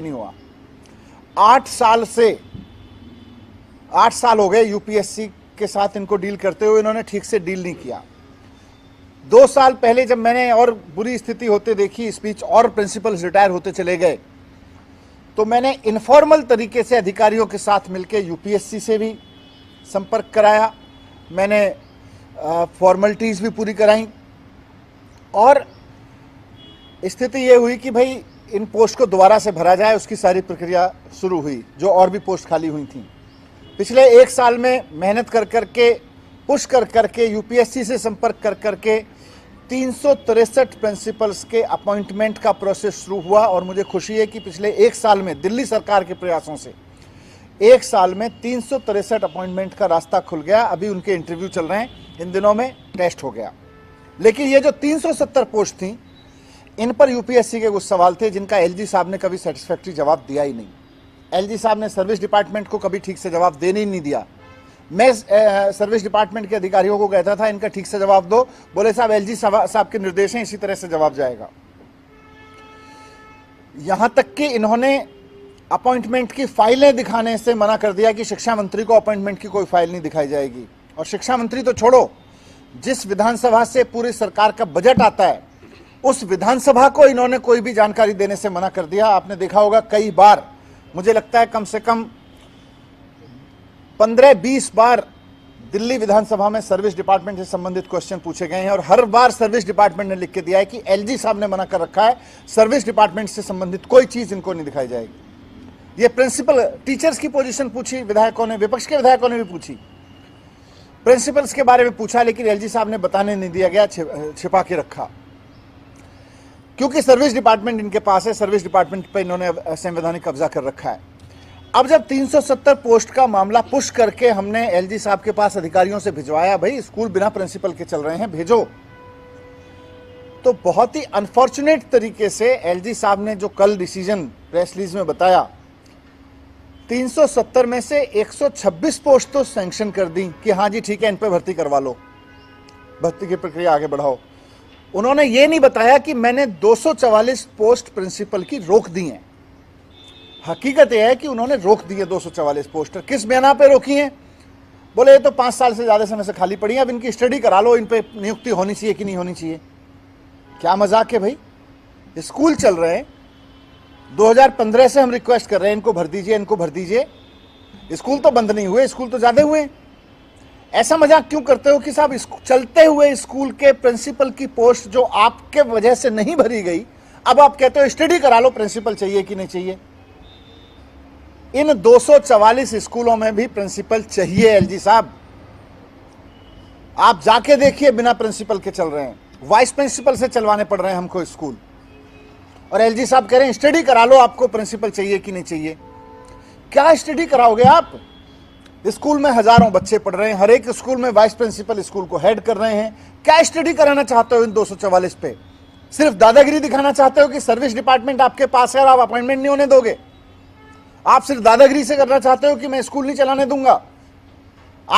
नहीं हुआ। 8 साल हो गए यूपीएससी के साथ इनको डील करते हुए, इन्होंने ठीक से डील नहीं किया। 2 साल पहले जब मैंने और बुरी स्थिति होते देखी, स्पीच और प्रिंसिपल्स रिटायर होते चले गए, तो मैंने इनफॉर्मल तरीके से अधिकारियों के साथ मिलकर यूपीएससी से भी संपर्क कराया, मैंने फॉर्मेलिटीज़ भी पूरी कराई और स्थिति ये हुई कि भाई इन पोस्ट को दोबारा से भरा जाए, उसकी सारी प्रक्रिया शुरू हुई, जो और भी पोस्ट खाली हुई थी। पिछले 1 साल में मेहनत कर करके, पुश कर करके, यूपीएससी से संपर्क कर करके 363 प्रिंसिपल्स के अपॉइंटमेंट का प्रोसेस शुरू हुआ और मुझे खुशी है कि पिछले 1 साल में दिल्ली सरकार के प्रयासों से 1 साल में 363 अपॉइंटमेंट का रास्ता खुल गया। अभी उनके इंटरव्यू चल रहे हैं, इन दिनों में टेस्ट हो गया। लेकिन ये जो 370 पोस्ट थी, इन पर यूपीएससी के कुछ सवाल थे जिनका एलजी साहब ने कभी सेटिस्फैक्ट्री जवाब दिया ही नहीं। एलजी साहब ने सर्विस डिपार्टमेंट को कभी ठीक से जवाब देने ही नहीं दिया। मैं सर्विस डिपार्टमेंट के अधिकारियों को कहता था इनका ठीक से जवाब दो, बोले साहब एलजी साहब के निर्देश हैं, इसी तरह से जवाब जाएगा। यहां तक कि इन्होंने अपॉइंटमेंट की फाइलें दिखाने से मना कर दिया कि शिक्षा मंत्री को अपॉइंटमेंट की कोई फाइल नहीं दिखाई जाएगी। और शिक्षा मंत्री तो छोड़ो, जिस विधानसभा से पूरी सरकार का बजट आता है, उस विधानसभा को इन्होंने कोई भी जानकारी देने से मना कर दिया। आपने देखा होगा कई बार, मुझे लगता है कम से कम 15-20 बार दिल्ली विधानसभा में सर्विस डिपार्टमेंट से संबंधित क्वेश्चन पूछे गए हैं और हर बार सर्विस डिपार्टमेंट ने लिख के दिया है कि एलजी साहब ने मना कर रखा है, सर्विस डिपार्टमेंट से संबंधित कोई चीज इनको नहीं दिखाई जाएगी। ये प्रिंसिपल टीचर्स की पोजीशन पूछी विधायकों ने, विपक्ष के विधायकों ने भी पूछी, प्रिंसिपल्स के बारे में पूछा, लेकिन एलजी साहब ने बताने नहीं दिया गया, छिपा के रखा, क्योंकि सर्विस डिपार्टमेंट इनके पास है। सर्विस डिपार्टमेंट पर इन्होंने संवैधानिक कब्जा कर रखा है। अब जब 370 पोस्ट का मामला पुश करके हमने एलजी साहब के पास अधिकारियों से भिजवाया, भाई स्कूल बिना प्रिंसिपल के चल रहे हैं, भेजो, तो बहुत ही अनफॉर्चुनेट तरीके से एलजी साहब ने जो कल डिसीजन प्रेस रिलीज में बताया, 370 में से 126 पोस्ट तो सैंक्शन कर दी कि हाँ जी ठीक है, इन पे भर्ती करवा लो, भर्ती की प्रक्रिया आगे बढ़ाओ। उन्होंने ये नहीं बताया कि मैंने 244 पोस्ट प्रिंसिपल की रोक दी हैं। हकीकत यह है कि उन्होंने रोक दी है 244 पोस्ट। किस बिना पे रोकी हैं? बोले ये तो 5 साल से ज़्यादा समय से खाली पड़ी है, अब इनकी स्टडी करा लो, इन पे नियुक्ति होनी चाहिए कि नहीं होनी चाहिए। क्या मजाक है भाई, स्कूल चल रहे हैं, 2015 से हम रिक्वेस्ट कर रहे हैं इनको भर दीजिए, इनको भर दीजिए। स्कूल तो बंद नहीं हुए, स्कूल तो ज़्यादा हुए। ऐसा मजाक क्यों करते हो कि साहब चलते हुए स्कूल के प्रिंसिपल की पोस्ट जो आपके वजह से नहीं भरी गई, अब आप कहते हो स्टडी करा लो प्रिंसिपल चाहिए कि नहीं चाहिए। इन 244 स्कूलों में भी प्रिंसिपल चाहिए एलजी साहब। आप जाके देखिए, बिना प्रिंसिपल के चल रहे हैं, वाइस प्रिंसिपल से चलवाने पड़ रहे हैं हमको स्कूल, और एलजी साहब कह रहे हैं स्टडी करा लो, आपको प्रिंसिपल चाहिए कि नहीं चाहिए। क्या स्टडी कराओगे आप? स्कूल में हजारों बच्चे पढ़ रहे हैं, हर एक स्कूल में वाइस प्रिंसिपल स्कूल को हेड कर रहे हैं। क्या स्टडी कराना चाहते हो इन 244 पे? सिर्फ दादागिरी दिखाना चाहते हो कि सर्विस डिपार्टमेंट आपके पास है और आप अपॉइंटमेंट नहीं होने दोगे? आप सिर्फ दादागिरी से करना चाहते हो कि मैं स्कूल नहीं चलाने दूंगा?